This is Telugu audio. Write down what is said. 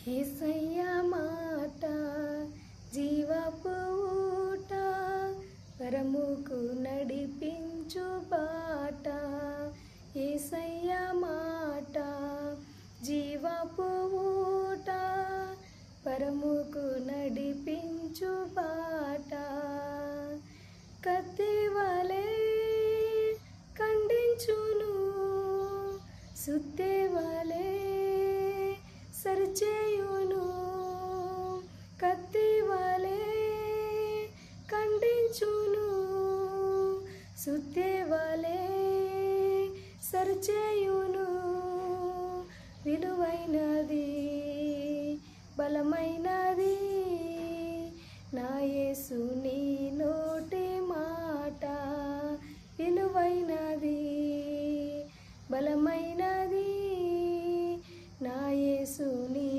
యేసయ్య మాట జీవపు ఊట, పరముకు నడిపించు బాట. యేసయ్య మాట జీవపు ఊట, పరముకు నడిపించు బాట. కత్తివలే ఖండించును, సుత్తెవలే సరిచేయును. కత్తివలే ఖండించును, సుత్తెవలే సరిచేయును. విలువైనది బలమైనది నా యేసుని నోటి మాట. విలువైనది బలమైనది నా యేసుని